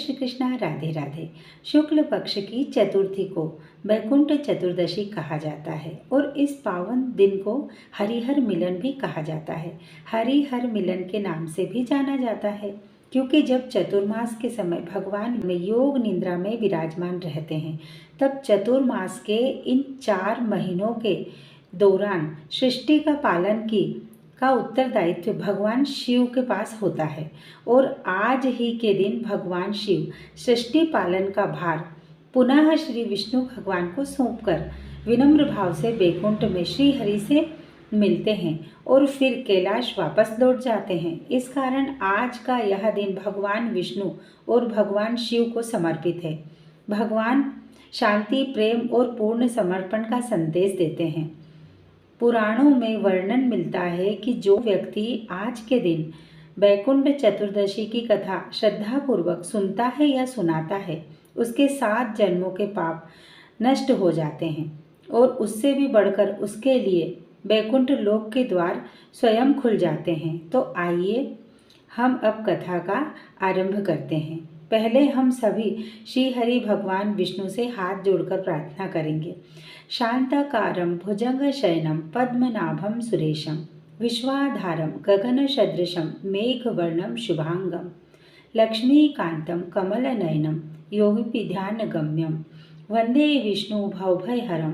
श्री कृष्णा। राधे राधे। शुक्ल पक्ष की चतुर्थी को वैकुंठ चतुर्दशी कहा जाता है और इस पावन दिन को हरिहर मिलन भी कहा जाता है। हरिहर मिलन के नाम से भी जाना जाता है क्योंकि जब चतुर्मास के समय भगवान में योग निद्रा में विराजमान रहते हैं, तब चतुर्मास के इन 4 महीनों के दौरान सृष्टि का पालन का उत्तरदायित्व भगवान शिव के पास होता है और आज ही के दिन भगवान शिव सृष्टि पालन का भार पुनः श्री विष्णु भगवान को सौंपकर विनम्र भाव से बैकुंठ में श्री हरि से मिलते हैं और फिर कैलाश वापस लौट जाते हैं। इस कारण आज का यह दिन भगवान विष्णु और भगवान शिव को समर्पित है। भगवान शांति, प्रेम और पूर्ण समर्पण का संदेश देते हैं। पुराणों में वर्णन मिलता है कि जो व्यक्ति आज के दिन वैकुंठ चतुर्दशी की कथा श्रद्धापूर्वक सुनता है या सुनाता है, उसके 7 जन्मों के पाप नष्ट हो जाते हैं और उससे भी बढ़कर उसके लिए वैकुंठ लोक के द्वार स्वयं खुल जाते हैं। तो आइए हम अब कथा का आरंभ करते हैं। पहले हम सभी श्री हरि भगवान विष्णु से हाथ जोड़कर प्रार्थना करेंगे। शांताकारं भुजंगशयनं पद्मनाभं सुरेशं विश्वाधारं गगनसदृशं मेघवर्णं शुभांगं लक्ष्मीकान्तं कमलनयनं योगिभिध्यानगम्यं वंदे विष्णु भवभयहरं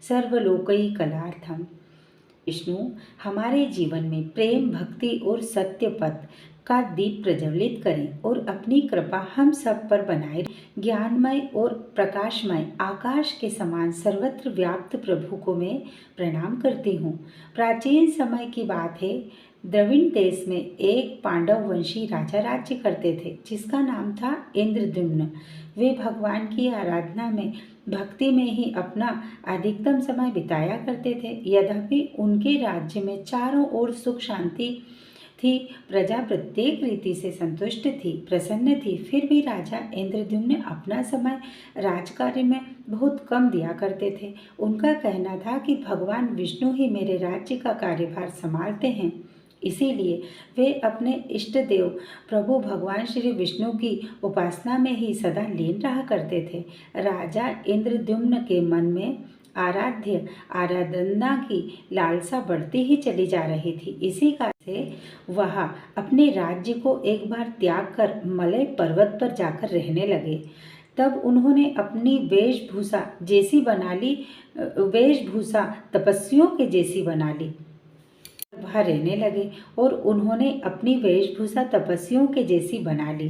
सर्वलोकैकनाथं। विष्णु हमारे जीवन में प्रेम, भक्ति और सत्य पथ का दीप प्रज्वलित करें और अपनी कृपा हम सब पर बनाए। ज्ञानमय और प्रकाशमय आकाश के समान सर्वत्र व्याप्त प्रभु को मैं प्रणाम करती हूँ। प्राचीन समय की बात है, द्रविड़ देश में एक पांडव वंशी राजा राज्य करते थे जिसका नाम था इंद्रद्युम्न। वे भगवान की आराधना में, भक्ति में ही अपना अधिकतम समय बिताया करते थे। यद्यपि उनके राज्य में चारों ओर सुख शांति थी, प्रजा प्रत्येक रीति से संतुष्ट थी, प्रसन्न थी, फिर भी राजा इंद्रद्युम्न अपना समय राजकार्य में बहुत कम दिया करते थे। उनका कहना था कि भगवान विष्णु ही मेरे राज्य का कार्यभार संभालते हैं, इसीलिए वे अपने इष्ट देव प्रभु भगवान श्री विष्णु की उपासना में ही सदा लीन रहा करते थे। राजा इंद्रद्युम्न के मन में आराध्य आराधना की लालसा बढ़ती ही चली जा रही थी। इसी कारण से वह अपने राज्य को एक बार त्याग कर मलय पर्वत पर जाकर रहने लगे। तब उन्होंने अपनी वेशभूषा तपस्वियों के जैसी बना ली। वहाँ रहने लगे और उन्होंने अपनी वेशभूषा तपस्वियों के जैसी बना ली।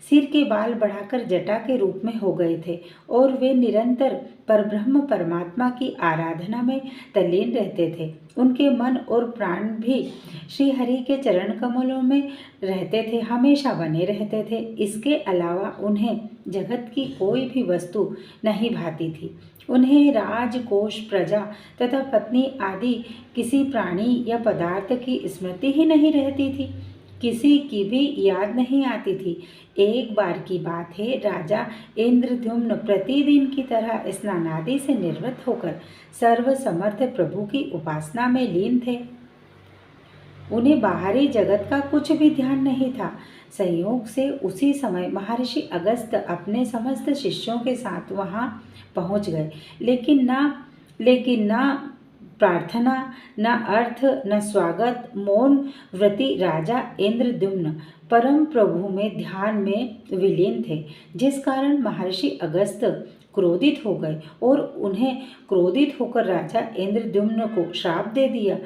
सिर के बाल बढ़ाकर जटा के रूप में हो गए थे और वे निरंतर परब्रह्म परमात्मा की आराधना में तल्लीन रहते थे। उनके मन और प्राण भी श्री हरि के चरण कमलों में रहते थे, हमेशा बने रहते थे। इसके अलावा उन्हें जगत की कोई भी वस्तु नहीं भाती थी। उन्हें राजकोष, प्रजा तथा पत्नी आदि किसी प्राणी या पदार्थ की स्मृति ही नहीं रहती थी, किसी की भी याद नहीं आती थी। एक बार की बात है, राजा इंद्रद्युम्न प्रतिदिन की तरह स्नानादि से निवृत्त होकर सर्वसमर्थ प्रभु की उपासना में लीन थे। उन्हें बाहरी जगत का कुछ भी ध्यान नहीं था। संयोग से उसी समय महर्षि अगस्त्य अपने समस्त शिष्यों के साथ वहां पहुंच गए, लेकिन न प्रार्थना, न अर्थ, न स्वागत। मौन व्रती राजा इंद्रद्युम्न परम प्रभु में ध्यान में विलीन थे, जिस कारण महर्षि अगस्त्य क्रोधित हो गए और उन्हें क्रोधित होकर राजा इंद्रद्युम्न को श्राप दे दिया।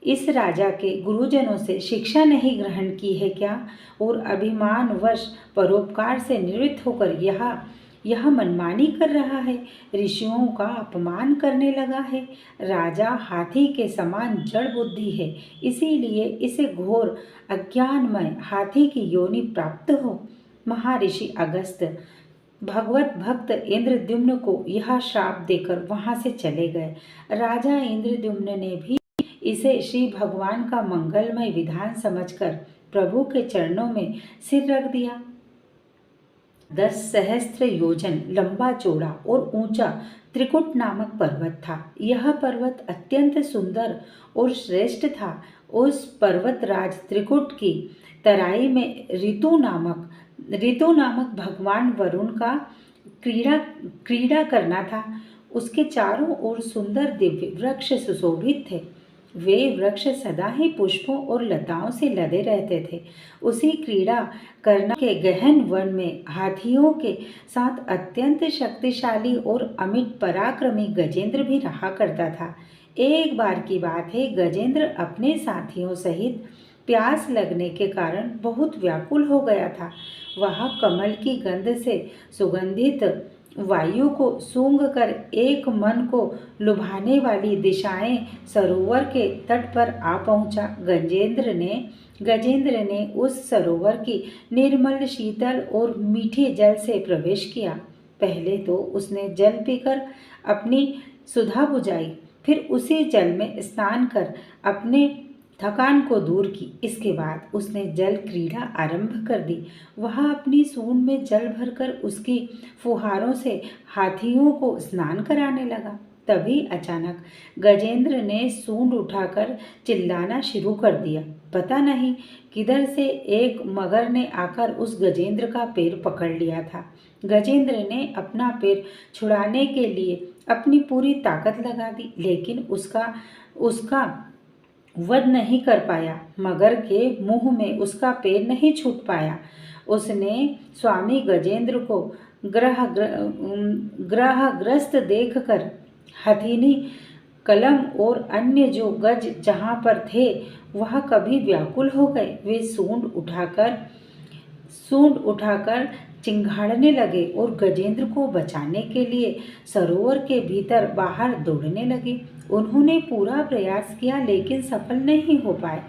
इस राजा के गुरुजनों से शिक्षा नहीं ग्रहण की है क्या, और अभिमानवश परोपकार से निवृत्त होकर यह मनमानी कर रहा है, ऋषियों का अपमान करने लगा है। राजा हाथी के समान जड़ बुद्धि है, इसीलिए इसे घोर अज्ञानमय हाथी की योनि प्राप्त हो। महर्षि अगस्त्य भगवत भक्त इंद्रद्युम्न को यह श्राप देकर वहां से चले गए। राजा इंद्रद्युम्न ने भी इसे श्री भगवान का मंगलमय विधान समझकर प्रभु के चरणों में सिर रख दिया। 10 सहस्त्र योजन लंबा, चौड़ा और ऊंचा त्रिकुट नामक पर्वत था। यह पर्वत अत्यंत सुंदर और श्रेष्ठ था। उस पर्वतराज त्रिकुट की तराई में ऋतु नामक ऋतु नामक भगवान वरुण का क्रीड़ा क्रीड़ा करना था। उसके चारों ओर सुंदर दिव्य वृक्ष सुशोभित थे। वे वृक्ष सदा ही पुष्पों और लताओं से लदे रहते थे। उसी क्रीड़ा करना के गहन वन में हाथियों के साथ अत्यंत शक्तिशाली और अमिट पराक्रमी गजेंद्र भी रहा करता था। एक बार की बात है, गजेंद्र अपने साथियों सहित प्यास लगने के कारण बहुत व्याकुल हो गया था। वह कमल की गंध से सुगंधित वायु को सूंघकर एक मन को लुभाने वाली दिशाएं सरोवर के तट पर आ पहुंचा। गजेंद्र ने उस सरोवर की निर्मल शीतल और मीठे जल से प्रवेश किया। पहले तो उसने जल पीकर अपनी सुधा बुझाई, फिर उसी जल में स्नान कर अपने थकान को दूर की। इसके बाद उसने जल क्रीड़ा आरंभ कर दी। वह अपनी सूंड में जल भरकर उसकी फुहारों से हाथियों को स्नान कराने लगा। तभी अचानक गजेंद्र ने सूंड उठाकर चिल्लाना शुरू कर दिया। पता नहीं किधर से एक मगर ने आकर उस गजेंद्र का पैर पकड़ लिया था। गजेंद्र ने अपना पैर छुड़ाने के लिए अपनी पूरी ताकत लगा दी, लेकिन उसका वध नहीं कर पाया। मगर के मुंह में उसका पैर नहीं छूट पाया। उसने स्वामी गजेंद्र को ग्रहग्रस्त देखकर हथिनी, कलम और अन्य जो गज जहाँ पर थे वह कभी व्याकुल हो गए। वे सूंड उठाकर चिंघाड़ने लगे और गजेंद्र को बचाने के लिए सरोवर के भीतर बाहर दौड़ने लगे। उन्होंने पूरा प्रयास किया, लेकिन सफल नहीं हो पाए।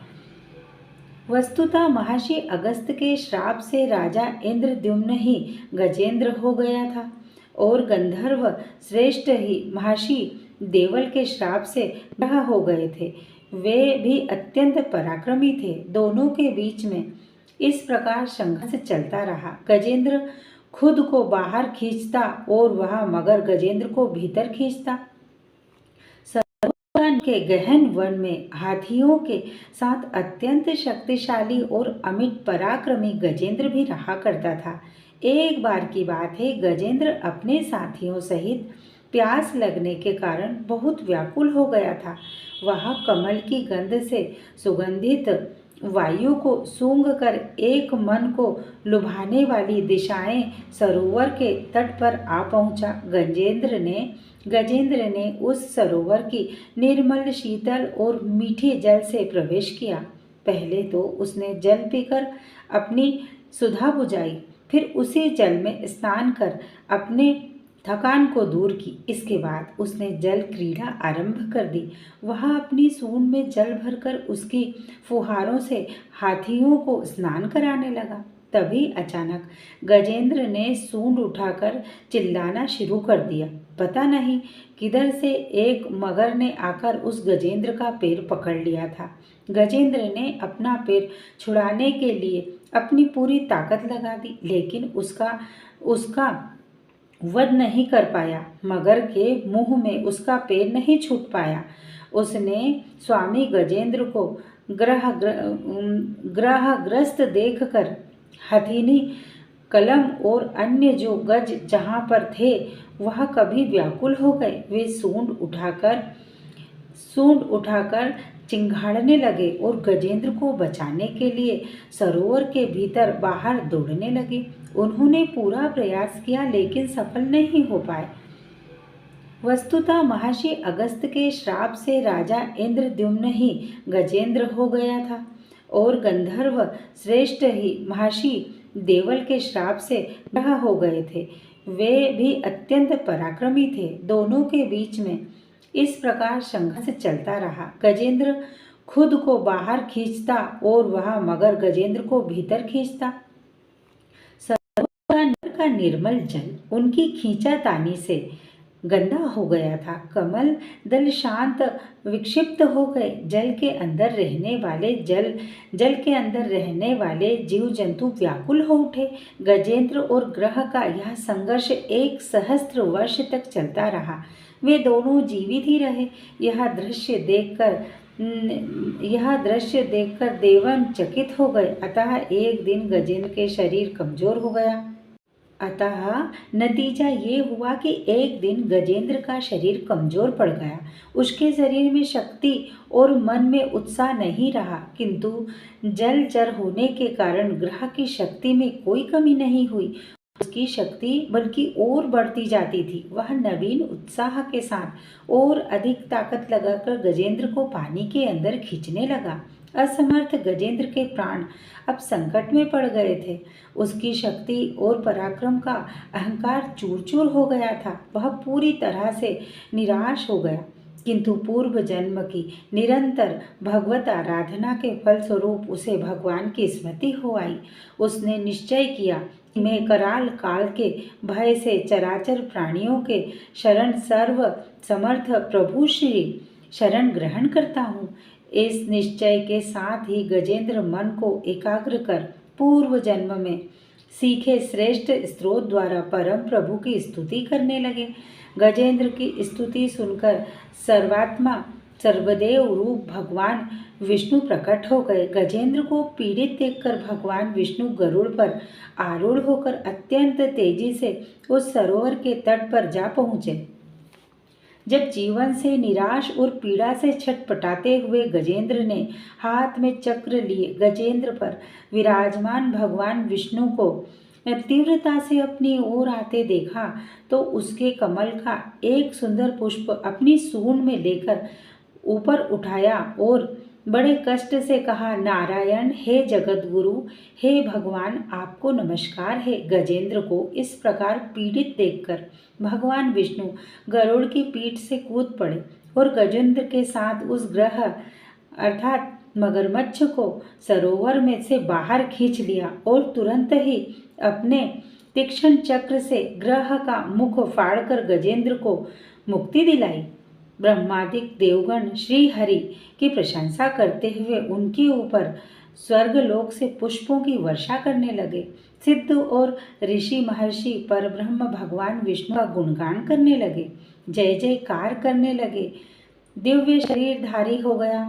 वस्तुतः महर्षि अगस्त के श्राप से राजा इंद्रद्युम्न ही गजेंद्र हो गया था और गंधर्व श्रेष्ठ ही महर्षि देवल के श्राप से ग्रह हो गए थे। वे भी अत्यंत पराक्रमी थे। दोनों के बीच में इस प्रकार संघर्ष चलता रहा। गजेंद्र खुद को बाहर खींचता और वह मगर गजेंद्र को भीतर खींचता। सरोवर के गहन वन में हाथियों के साथ अत्यंत शक्तिशाली और अमिट पराक्रमी गजेंद्र भी रहा करता था। एक बार की बात है, गजेंद्र अपने साथियों सहित प्यास लगने के कारण बहुत व्याकुल हो गया था। वह कमल की गंध से सुगंधित वायु को सूंघकर एक मन को लुभाने वाली दिशाएं सरोवर के तट पर आ पहुंचा। गजेंद्र ने उस सरोवर की निर्मल शीतल और मीठे जल से प्रवेश किया। पहले तो उसने जल पीकर अपनी सुधा बुझाई, फिर उसी जल में स्नान कर अपने थकान को दूर की। इसके बाद उसने जल क्रीड़ा आरंभ कर दी। वह अपनी सूंड में जल भरकर उसकी फुहारों से हाथियों को स्नान कराने लगा। तभी अचानक गजेंद्र ने सूंड उठाकर चिल्लाना शुरू कर दिया। पता नहीं किधर से एक मगर ने आकर उस गजेंद्र का पैर पकड़ लिया था। गजेंद्र ने अपना पैर छुड़ाने के लिए अपनी पूरी ताकत लगा दी, लेकिन उसका वध नहीं कर पाया। मगर के मुंह में उसका पैर नहीं छूट पाया। उसने स्वामी गजेंद्र को ग्रहग्रस्त देखकर हथिनी, कलम और अन्य जो गज जहाँ पर थे वह कभी व्याकुल हो गए। वे सूंड उठाकर चिंघाड़ने लगे और गजेंद्र को बचाने के लिए सरोवर के भीतर बाहर दौड़ने लगे। उन्होंने पूरा प्रयास किया, लेकिन सफल नहीं हो पाए। वस्तुतः महर्षि अगस्त के श्राप से राजा इंद्रद्युम्न ही गजेंद्र हो गया था और गंधर्व श्रेष्ठ ही महर्षि देवल के श्राप से ग्रह हो गए थे। वे भी अत्यंत पराक्रमी थे। दोनों के बीच में इस प्रकार संघर्ष चलता रहा। गजेंद्र खुद को बाहर खींचता और वह मगर गजेंद्र को भीतर खींचता। सरोवर का निर्मल जल उनकी खींचातानी से गंदा हो गया था। कमल दल शांत विक्षिप्त हो गए। जल के अंदर रहने वाले जीव जंतु व्याकुल हो उठे। गजेंद्र और ग्रह का यह संघर्ष 1 सहस्त्र वर्ष तक चलता रहा। वे दोनों जीवित ही रहे। यह दृश्य देखकर यह दृश्य देखकर देवन चकित हो गए। अतः एक दिन गजेंद्र के शरीर कमजोर हो गया। अतः नतीजा ये हुआ कि एक दिन गजेंद्र का शरीर कमजोर पड़ गया। उसके शरीर में शक्ति और मन में उत्साह नहीं रहा, किंतु जलचर होने के कारण ग्रह की शक्ति में कोई कमी नहीं हुई। उसकी शक्ति बल्कि और बढ़ती जाती थी। वह नवीन उत्साह के साथ और अधिक ताकत लगाकर गजेंद्र को पानी के अंदर खींचने लगा। असमर्थ गजेंद्र के प्राण अब संकट में पड़ गए थे। उसकी शक्ति और पराक्रम का अहंकार चूर चूर हो गया था। वह पूरी तरह से निराश हो गया, किंतु पूर्व जन्म की निरंतर भगवत आराधना के फलस्वरूप उसे भगवान की स्मृति हो आई। उसने निश्चय किया, मैं कराल काल के भय से चराचर प्राणियों के शरण सर्व समर्थ प्रभु श्री शरण ग्रहण करता हूँ। इस निश्चय के साथ ही गजेंद्र मन को एकाग्र कर पूर्व जन्म में सीखे श्रेष्ठ स्त्रोत द्वारा परम प्रभु की स्तुति करने लगे। गजेंद्र की स्तुति सुनकर सर्वात्मा सर्वदेव रूप भगवान विष्णु प्रकट हो गए। गजेंद्र को पीड़ित देखकर भगवान विष्णु गरुड़ पर आरूढ़ होकर अत्यंत तेजी से उस सरोवर के तट पर जा पहुँचे। जब जीवन से निराश और पीड़ा से छटपटाते हुए गजेंद्र ने हाथ में चक्र लिए गजेंद्र पर विराजमान भगवान विष्णु को तीव्रता से अपनी ओर आते देखा, तो उसके कमल का एक सुंदर पुष्प अपनी सूंड में लेकर ऊपर उठाया और बड़े कष्ट से कहा, नारायण, हे जगत गुरु, हे भगवान, आपको नमस्कार है। गजेंद्र को इस प्रकार पीड़ित देखकर भगवान विष्णु गरुड़ की पीठ से कूद पड़े और गजेंद्र के साथ उस ग्रह अर्थात मगरमच्छ को सरोवर में से बाहर खींच लिया और तुरंत ही अपने तीक्ष्ण चक्र से ग्रह का मुख फाड़कर गजेंद्र को मुक्ति दिलाई। ब्रह्मादिक देवगण श्री हरि की प्रशंसा करते हुए उनके ऊपर स्वर्गलोक से पुष्पों की वर्षा करने लगे। सिद्ध और ऋषि महर्षि परब्रह्म भगवान विष्णु का गुणगान करने लगे, जय जयकार करने लगे। दिव्य शरीरधारी हो गया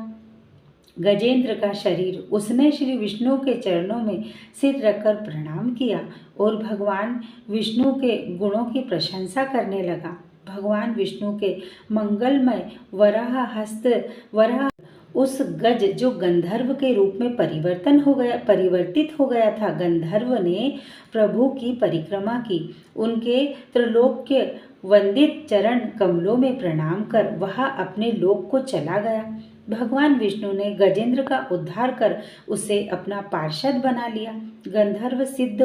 गजेंद्र का शरीर। उसने श्री विष्णु के चरणों में सिर रखकर प्रणाम किया और भगवान विष्णु के गुणों की प्रशंसा करने लगा। भगवान विष्णु के मंगलमय वराह हस्त वराह उस गज जो गंधर्व के रूप में परिवर्तित हो गया था। गंधर्व ने प्रभु की परिक्रमा की। उनके त्रैलोक्य वंदित चरण कमलों में प्रणाम कर वह अपने लोक को चला गया। भगवान विष्णु ने गजेंद्र का उद्धार कर उसे अपना पार्षद बना लिया। गंधर्व सिद्ध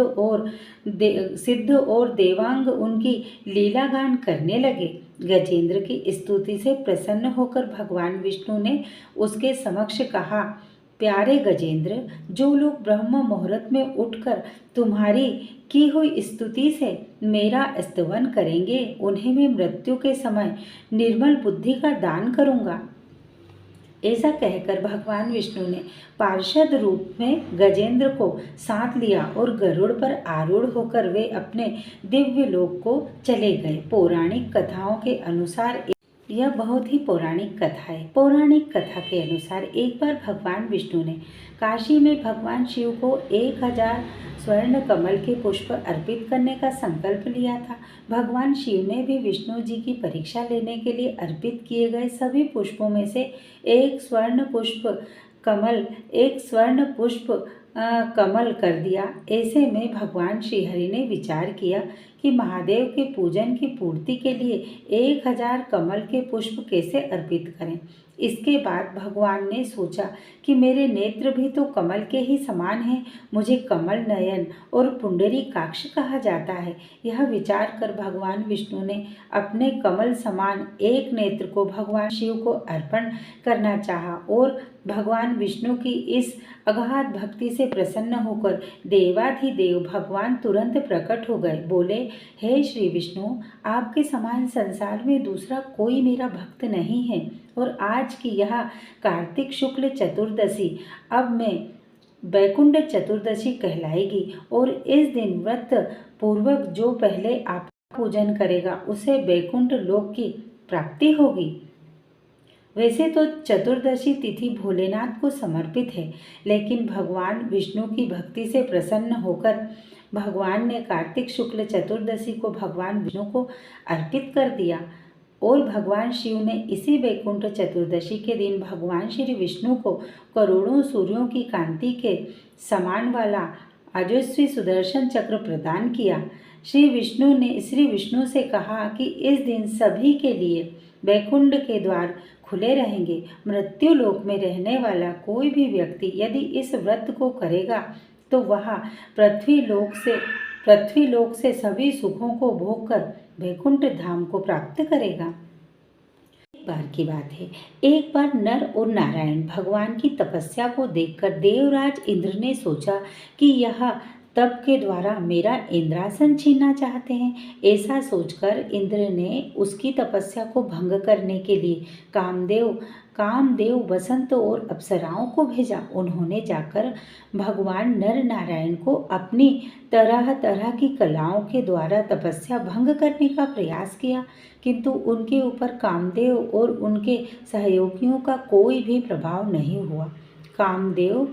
और देवांग उनकी लीला गान करने लगे। गजेंद्र की स्तुति से प्रसन्न होकर भगवान विष्णु ने उसके समक्ष कहा, प्यारे गजेंद्र, जो लोग ब्रह्म मुहूर्त में उठकर तुम्हारी की हुई स्तुति से मेरा स्तवन करेंगे, उन्हें मैं मृत्यु के समय निर्मल बुद्धि का दान करूंगा। ऐसा कहकर भगवान विष्णु ने पार्षद रूप में गजेंद्र को साथ लिया और गरुड़ पर आरूढ़ होकर वे अपने दिव्य लोक को चले गए। पौराणिक कथाओं के अनुसार यह बहुत ही पौराणिक कथा है। पौराणिक कथा के अनुसार एक बार भगवान विष्णु ने काशी में भगवान शिव को 1000 स्वर्ण कमल के पुष्प अर्पित करने का संकल्प लिया था। भगवान शिव ने भी विष्णु जी की परीक्षा लेने के लिए अर्पित किए गए सभी पुष्पों में से एक स्वर्ण पुष्प कमल कर दिया। ऐसे में भगवान श्रीहरि ने विचार किया कि महादेव के पूजन की पूर्ति के लिए 1000 कमल के पुष्प कैसे अर्पित करें। इसके बाद भगवान ने सोचा कि मेरे नेत्र भी तो कमल के ही समान हैं, मुझे कमल नयन और पुंडरीकाक्ष कहा जाता है। यह विचार कर भगवान विष्णु ने अपने कमल समान एक नेत्र को भगवान शिव को अर्पण करना चाहा और भगवान विष्णु की इस अगाध भक्ति से प्रसन्न होकर देवाधिदेव भगवान तुरंत प्रकट हो गए। बोले, हे श्री विष्णु, आपके समान संसार में दूसरा कोई मेरा भक्त नहीं है और आज की यह कार्तिक शुक्ल चतुर्दशी अब में वैकुंठ चतुर्दशी कहलाएगी और इस दिन व्रत पूर्वक जो पहले आप पूजन करेगा उसे वैकुंठ लोक की प्राप्ति होगी। वैसे तो चतुर्दशी तिथि भोलेनाथ को समर्पित है, लेकिन भगवान विष्णु की भक्ति से प्रसन्न होकर भगवान ने कार्तिक शुक्ल चतुर्दशी को भगवान विष्णु को अर्पित कर दिया और भगवान शिव ने इसी वैकुंठ चतुर्दशी के दिन भगवान श्री विष्णु को करोड़ों सूर्यों की कांति के समान वाला अजस्वी सुदर्शन चक्र प्रदान किया। श्री विष्णु से कहा कि इस दिन सभी के लिए वैकुंठ के द्वार खुले रहेंगे। मृत्यु लोक में रहने वाला कोई भी व्यक्ति यदि इस व्रत को करेगा तो वह पृथ्वी लोक से सभी सुखों को भोग कर वैकुंठ धाम को प्राप्त करेगा। एक बार की बात है, एक बार नर और नारायण भगवान की तपस्या को देखकर देवराज इंद्र ने सोचा कि यह तप के द्वारा मेरा इंद्रासन छीनना चाहते हैं। ऐसा सोचकर इंद्र ने उसकी तपस्या को भंग करने के लिए कामदेव वसंत और अप्सराओं को भेजा। उन्होंने जाकर भगवान नर नारायण को अपनी तरह तरह की कलाओं के द्वारा तपस्या भंग करने का प्रयास किया, किंतु उनके ऊपर कामदेव और उनके सहयोगियों का कोई भी प्रभाव नहीं हुआ। कामदेव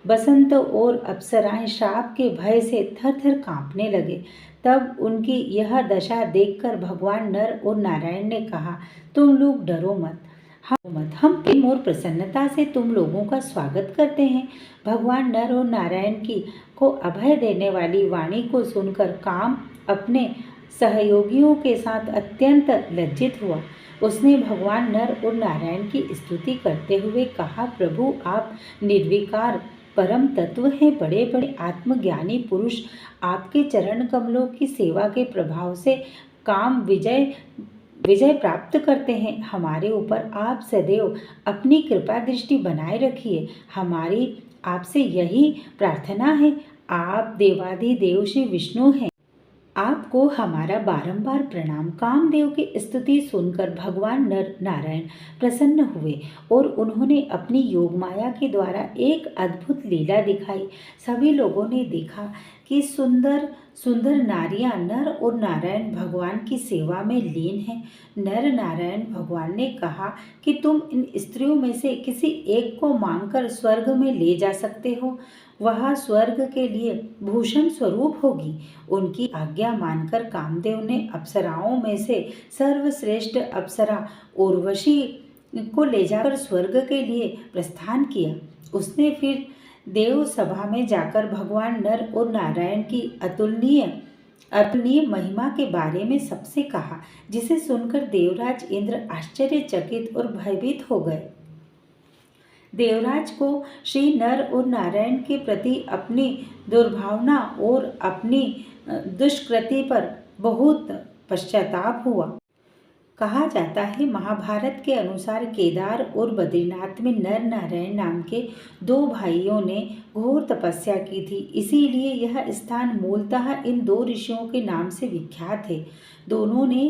बसंत और अप्सराएं श्राप के भय से थर थर कांपने लगे। तब उनकी यह दशा देखकर भगवान नर और नारायण ने कहा, तुम लोग डरो मत, हम प्रेम और प्रसन्नता से तुम लोगों का स्वागत करते हैं। भगवान नर और नारायण को अभय देने वाली वाणी को सुनकर काम अपने सहयोगियों के साथ अत्यंत लज्जित हुआ। उसने भगवान नर और नारायण की स्तुति करते हुए कहा, प्रभु आप निर्विकार परम तत्व हैं, बड़े बड़े आत्मज्ञानी पुरुष आपके चरण कमलों की सेवा के प्रभाव से काम विजय प्राप्त करते हैं। हमारे ऊपर आप सदैव अपनी कृपा दृष्टि बनाए रखिए। हमारी आपसे यही प्रार्थना है। आप देवाधिदेव श्री विष्णु हैं, आपको हमारा बारंबार प्रणाम। कामदेव की स्तुति सुनकर भगवान नर नारायण प्रसन्न हुए और उन्होंने अपनी योग माया के द्वारा एक अद्भुत लीला दिखाई। सभी लोगों ने देखा कि सुंदर सुंदर नारियां नर और नारायण भगवान की सेवा में लीन हैं। नर नारायण भगवान ने कहा कि तुम इन स्त्रियों में से किसी एक को मांगकर स्वर्ग में ले जा सकते हो, वह स्वर्ग के लिए भूषण स्वरूप होगी। उनकी आज्ञा मानकर कामदेव ने अप्सराओं में से सर्वश्रेष्ठ अप्सरा उर्वशी को ले जाकर स्वर्ग के लिए प्रस्थान किया। उसने फिर देव सभा में जाकर भगवान नर और नारायण की अतुलनीय महिमा के बारे में सबसे कहा, जिसे सुनकर देवराज इंद्र आश्चर्यचकित और भयभीत हो गए। देवराज को श्री नर और नारायण के प्रति अपनी दुर्भावना और अपनी दुष्कृति पर बहुत पश्चाताप हुआ। कहा जाता है, महाभारत के अनुसार केदार और बद्रीनाथ में नर नारायण नाम के दो भाइयों ने घोर तपस्या की थी। इसीलिए यह स्थान मूलतः इन दो ऋषियों के नाम से विख्यात है। दोनों ने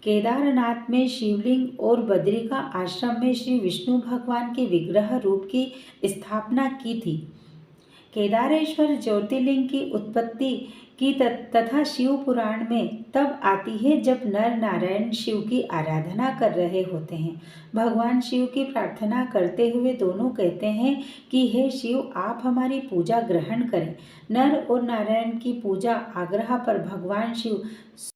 केदारनाथ में शिवलिंग और बद्रिका आश्रम में श्री विष्णु भगवान के विग्रह रूप की स्थापना की थी। केदारेश्वर ज्योतिर्लिंग की उत्पत्ति की तथा शिव पुराण में तब आती है जब नर नारायण शिव की आराधना कर रहे होते हैं। भगवान शिव की प्रार्थना करते हुए दोनों कहते हैं कि हे शिव, आप हमारी पूजा ग्रहण करें। नर और नारायण की पूजा आग्रह पर भगवान शिव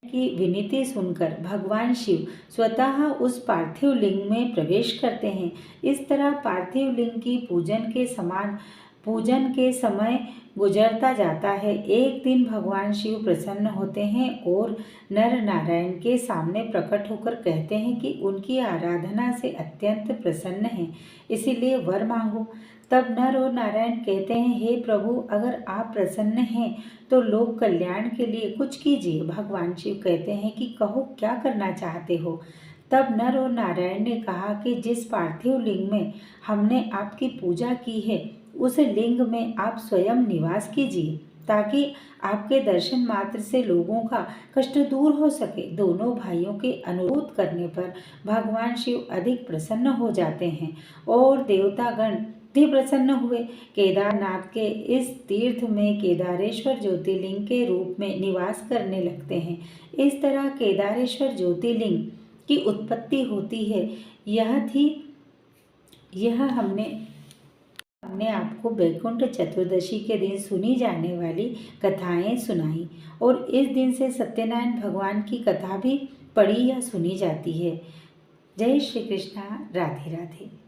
की विनती सुनकर भगवान शिव स्वतः उस पार्थिव लिंग में प्रवेश करते हैं। इस तरह पार्थिव लिंग की पूजन के समय गुजरता जाता है। एक दिन भगवान शिव प्रसन्न होते हैं और नर नारायण के सामने प्रकट होकर कहते हैं कि उनकी आराधना से अत्यंत प्रसन्न हैं, इसीलिए वर मांगो। तब नर और नारायण कहते हैं, हे प्रभु, अगर आप प्रसन्न हैं तो लोक कल्याण के लिए कुछ कीजिए। भगवान शिव कहते हैं कि कहो, क्या करना चाहते हो। तब नर और नारायण ने कहा कि जिस पार्थिव लिंग में हमने आपकी पूजा की है, उस लिंग में आप स्वयं निवास कीजिए, ताकि आपके दर्शन मात्र से लोगों का कष्ट दूर हो सके। दोनों भाइयों के अनुरोध करने पर भगवान शिव अधिक प्रसन्न हो जाते हैं और देवतागण भी प्रसन्न हुए। केदारनाथ के इस तीर्थ में केदारेश्वर ज्योतिर्लिंग के रूप में निवास करने लगते हैं। इस तरह केदारेश्वर ज्योतिर्लिंग की उत्पत्ति होती है। यह थी यह हमने आपको वैकुंठ चतुर्दशी के दिन सुनी जाने वाली कथाएं सुनाई और इस दिन से सत्यनारायण भगवान की कथा भी पढ़ी या सुनी जाती है। जय श्री कृष्णा। राधे राधे।